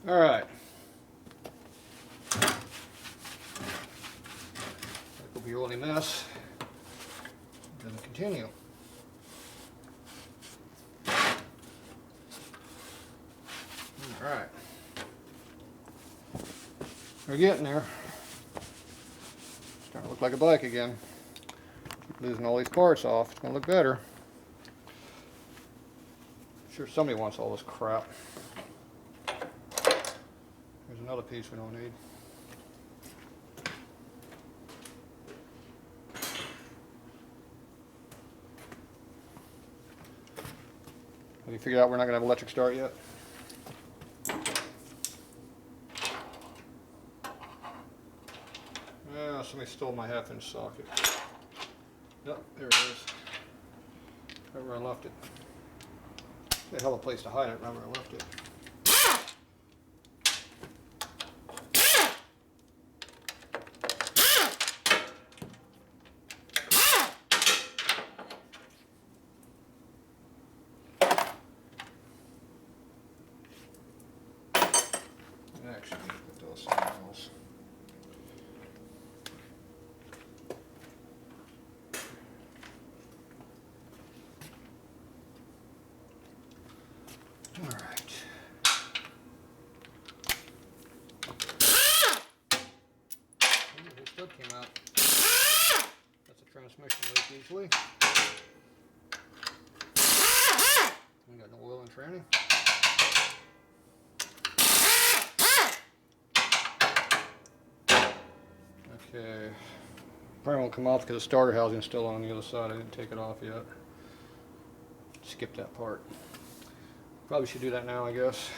All right. That will be your only mess. Then continue. All right. We're getting there. Starting to look like a bike again. Keep losing all these parts off. It's gonna look better. I'm sure somebody wants all this crap. There's another piece we don't need. Have you figured out we're not gonna have electric start yet? Yeah, somebody stole my 1/2-inch socket. Yep, there it is. Right where I left it. It's a hell of a place to hide it, right where I left it. Actually, put those somewhere else. All right. Ooh, this stud came out. That's a transmission leak usually. We got no oil and tranny. Okay. Probably won't come off because the starter housing is still on the other side. I didn't take it off yet. Skip that part. Probably should do that now, I guess.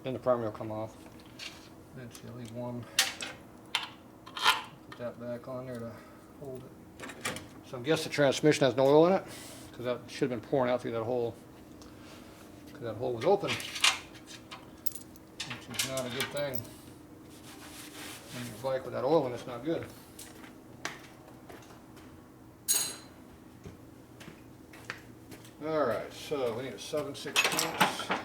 Then the primary will come off. Then I'll leave one. Put that back on there to hold it. So I guess the transmission has no oil in it, because that should have been pouring out through that hole. Because that hole was open, which is not a good thing. When you bike with that oil in, it's not good. Alright, so we need a 7/16.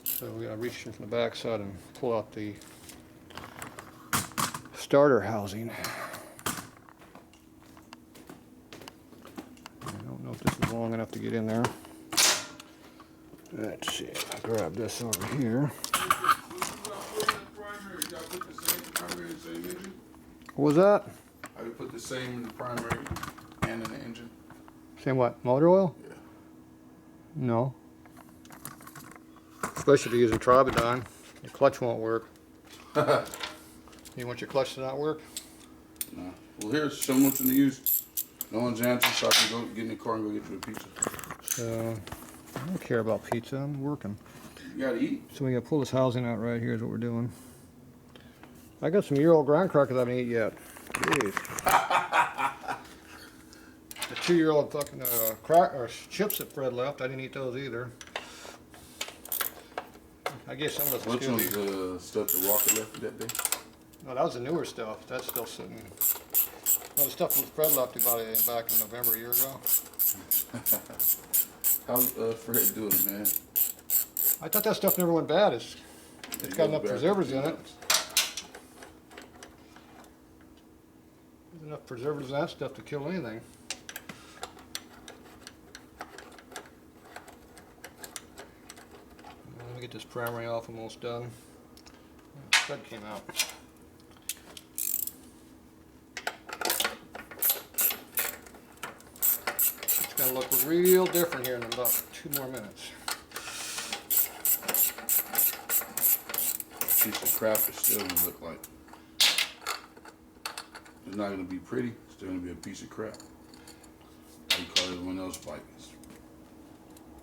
So we gotta reach in from the back side and pull out the starter housing. I don't know if this is long enough to get in there. Let's see, if I grab this over here. What was that? I would put the same in the primary and in the engine. Same what? Motor oil? Yeah. No. Especially if you're using Tribodine. Your clutch won't work. You want your clutch to not work? No. Well, here's so much to use. No one's answering, so I can go get in the car and go get you a pizza. So, I don't care about pizza. I'm working. You gotta eat. So we gotta pull this housing out right here is what we're doing. I got some year-old graham crackers I haven't eaten yet. Jeez. The 2-year-old fucking chips that Fred left, I didn't eat those either. I guess some of those. Which one's the stuff that Walker left that day? No, that was the newer stuff. That's still sitting. No, the stuff that Fred left about it back in November a year ago. How's Fred doing, man? I thought that stuff never went bad. It's got enough preservatives in it. There's enough preservatives in that stuff to kill anything. Let me get this primary off, almost done. Stud came out. It's going to look real different here in about 2 more minutes. Piece of crap is still gonna look like. It's not gonna be pretty. It's still gonna be a piece of crap. How you call everyone else bike?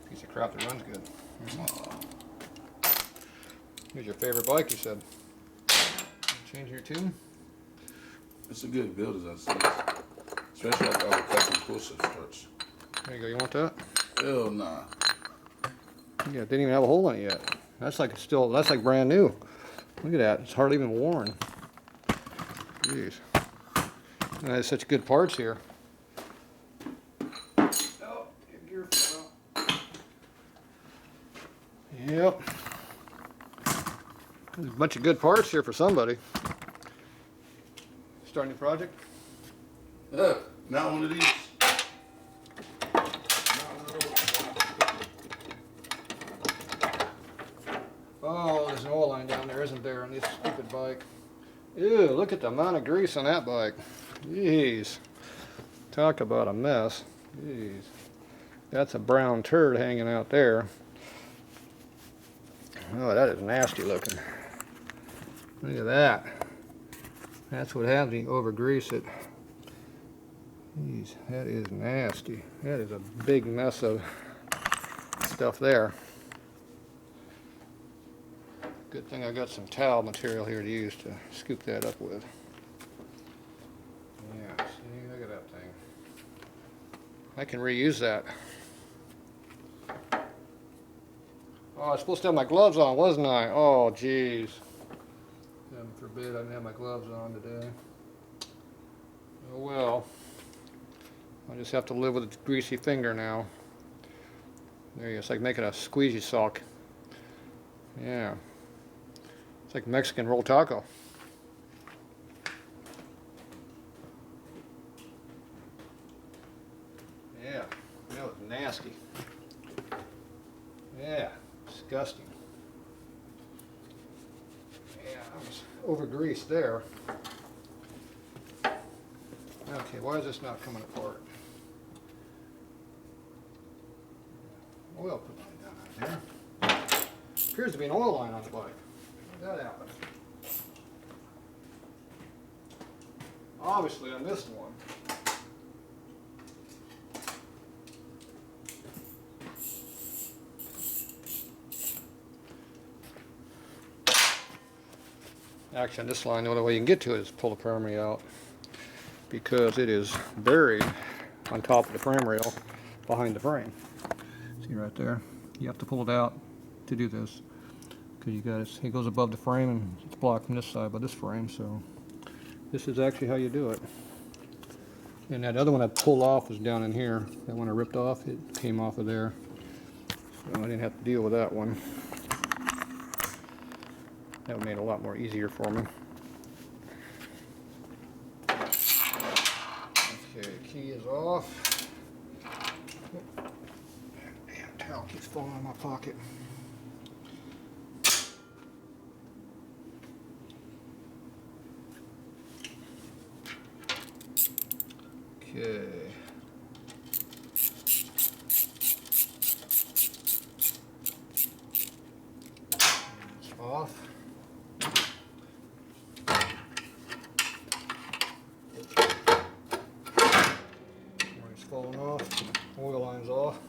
Piece of crap that runs good. Here's your favorite bike, you said. Change your tune? It's a good build, as I said. Especially after all the custom pull-set starts. There you go. You want that? Hell nah. Yeah, it didn't even have a hole in it yet. That's like that's like brand new. Look at that. It's hardly even worn. Jeez. And there's such good parts here. Oh, your gear fell out. Yep. There's a bunch of good parts here for somebody. Starting a project? Not one of these. Oh, there's an oil line down there, isn't there, on this stupid bike? Ew, look at the amount of grease on that bike. Jeez. Talk about a mess. Jeez. That's a brown turd hanging out there. Oh, that is nasty looking. Look at that. That's what happens when you over grease it. Jeez, that is nasty. That is a big mess of stuff there. Good thing I got some towel material here to use to scoop that up with. Yeah, see, look at that thing. I can reuse that. Oh, I was supposed to have my gloves on, wasn't I? Oh, jeez. Heaven forbid I didn't have my gloves on today. Oh well. I just have to live with a greasy finger now. There you go. It's like making a squeegee sock. Yeah. It's like Mexican roll taco. Yeah. That was nasty. Yeah. Disgusting. Yeah, I was over greased there. Okay, why is this not coming apart? Oil put down there. Appears to be an oil line on the bike. How did that happen? Obviously I missed one. Actually, on this line, the only way you can get to it is pull the primary out, because it is buried on top of the frame rail behind the frame. See right there? You have to pull it out to do this, because you got it goes above the frame and it's blocked from this side by this frame. So this is actually how you do it. And that other one I pulled off was down in here. That one I ripped off, it came off of there, so I didn't have to deal with that one. That made it a lot more easier for me. Okay, key is off. Damn towel keeps falling out of my pocket. Okay. It's off. Falling off, oil line's off.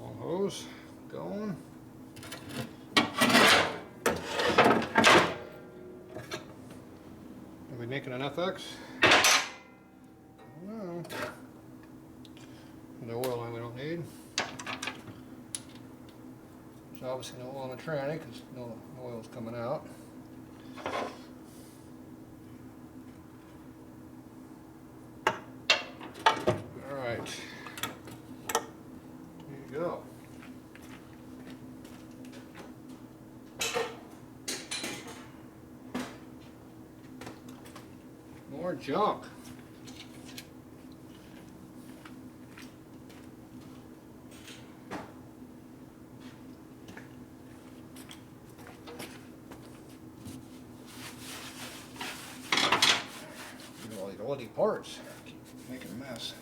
Long hose going. Are we making an FX? I don't know. The oil line we don't need. There's obviously no oil in the tranny because no oil's coming out. Go. More junk. All these oily parts keep making a mess.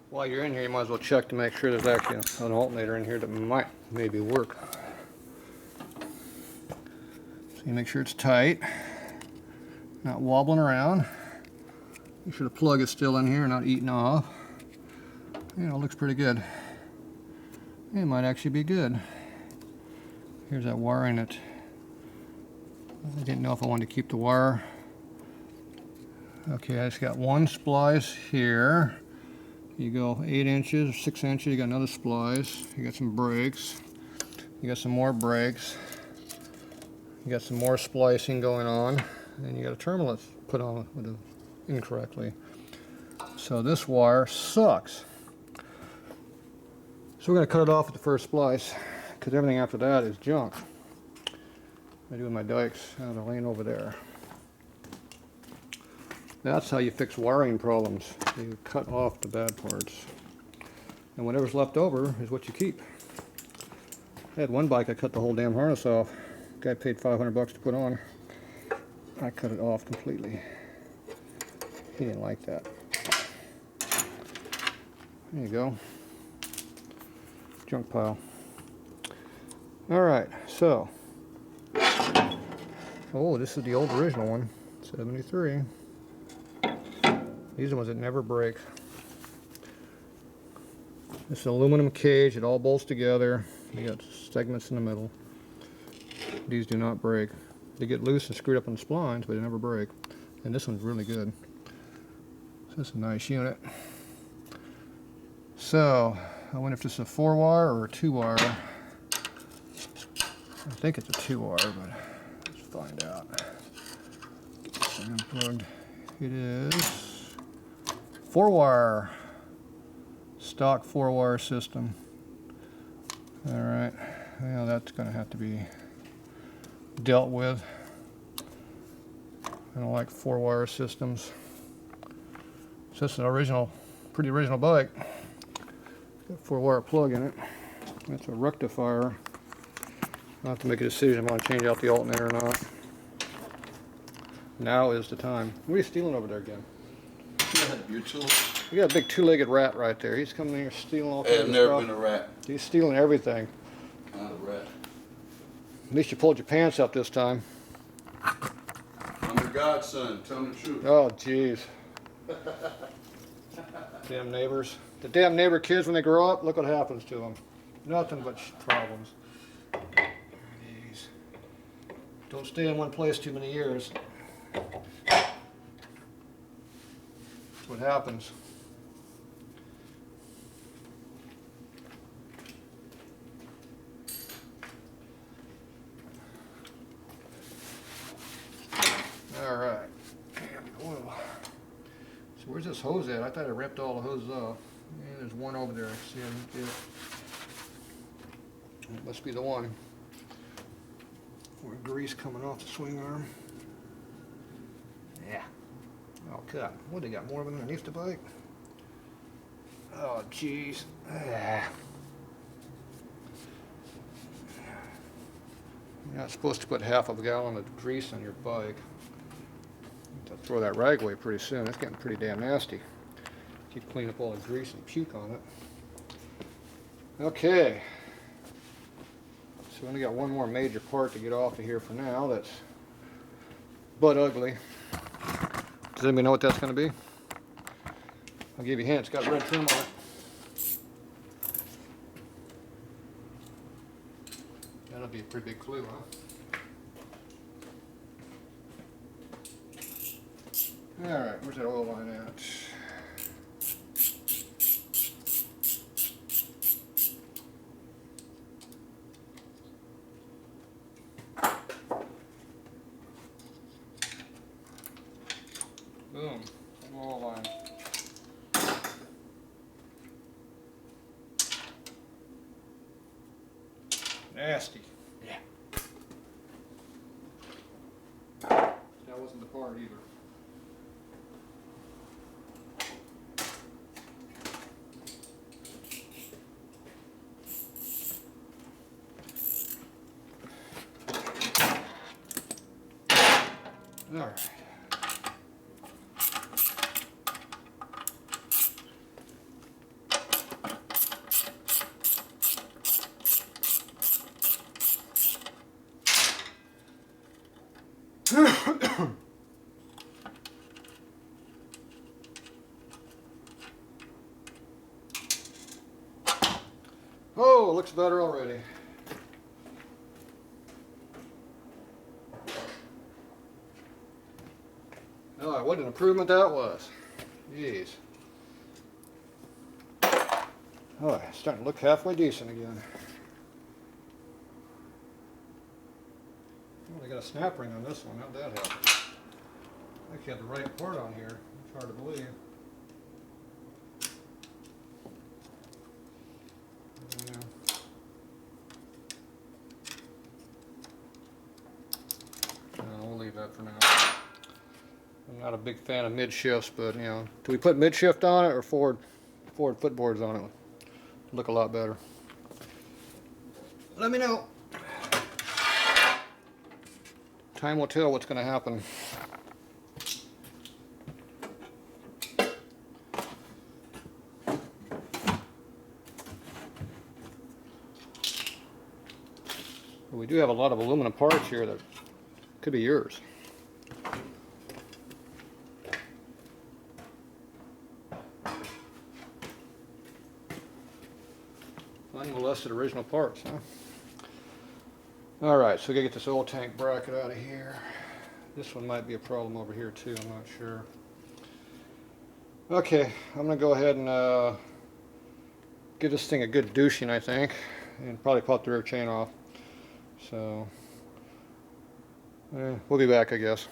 While you're in here, you might as well check to make sure there's actually an alternator in here that might maybe work. So you make sure it's tight, not wobbling around. Make sure the plug is still in here, not eating off. You know, it looks pretty good. It might actually be good. Here's that wiring that I didn't know if I wanted to keep the wire. Okay, I just got one splice here. You go 8 inches, 6 inches, you got another splice, you got some brakes. You got some more brakes. You got some more splicing going on, and you got a terminal that's put on incorrectly. So this wire sucks. So we're going to cut it off at the first splice, because everything after that is junk. I do my dikes out of the lane over there. That's how you fix wiring problems. You cut off the bad parts. And whatever's left over is what you keep. I had one bike I cut the whole damn harness off. Guy paid $500 to put on. I cut it off completely. He didn't like that. There you go. Junk pile. Alright, so. Oh, this is the old original one. 73. These are the ones that never break. This is an aluminum cage. It all bolts together. You got segments in the middle. These do not break. They get loose and screwed up on the splines, but they never break. And this one's really good. So this is a nice unit. So, I wonder if this is a 4-wire or a 2-wire. I think it's a 2-wire, but let's find out. Get this thing unplugged. It is 4-wire. Stock 4-wire system. Alright, well that's going to have to be dealt with. I don't like 4-wire systems. So this is an original, pretty original bike. Got a 4-wire plug in it. That's a rectifier. I'll have to make a decision if I want to change out the alternator or not. Now is the time. What are you stealing over there again? Your tool? We got a big 2-legged rat right there. He's coming in here stealing all kinds of I've stuff. never been a rat. He's stealing everything. Not a rat. At least you pulled your pants up this time. I'm your godson. Tell me the truth. Oh, jeez. Damn neighbors. The damn neighbor kids, when they grow up, look what happens to them. Nothing but problems. Jeez. Don't stay in one place too many years. That's what happens. Alright. Oil. So where's this hose at? I thought I ripped all the hoses off. Yeah, there's one over there. See, I didn't get it. It must be the one. More grease coming off the swing arm. Yeah. Oh, God. What, they got more of them underneath the bike? Oh, jeez. Ah. You're not supposed to put half of a gallon of grease on your bike. You have to throw that rag away pretty soon. It's getting pretty damn nasty. Keep cleaning up all the grease and puke on it. Okay. So we only got one more major part to get off of here for now. That's butt ugly. Does anybody know what that's going to be? I'll give you a hint. It's got red trim on it. That'll be a pretty big clue, huh? Alright, where's that oil line at? Boom, oil line. Nasty. Yeah. That wasn't the part either. All right. Oh, looks better already. Oh, what an improvement that was. Jeez. Oh, it's starting to look halfway decent again. Well, they got a snap ring on this one. How'd that happen? I actually had the right part on here. It's hard to believe. Yeah. We'll leave that for now. I'm not a big fan of mid shifts, but you know, do we put mid shift on it or forward footboards on it? Look a lot better. Let me know. Time will tell what's going to happen. We do have a lot of aluminum parts here that could be yours. Unmolested original parts, huh? Alright, so we gotta get this oil tank bracket out of here. This one might be a problem over here too, I'm not sure. Okay, I'm gonna go ahead and give this thing a good douching, I think, and probably pop the rear chain off. So, we'll be back, I guess.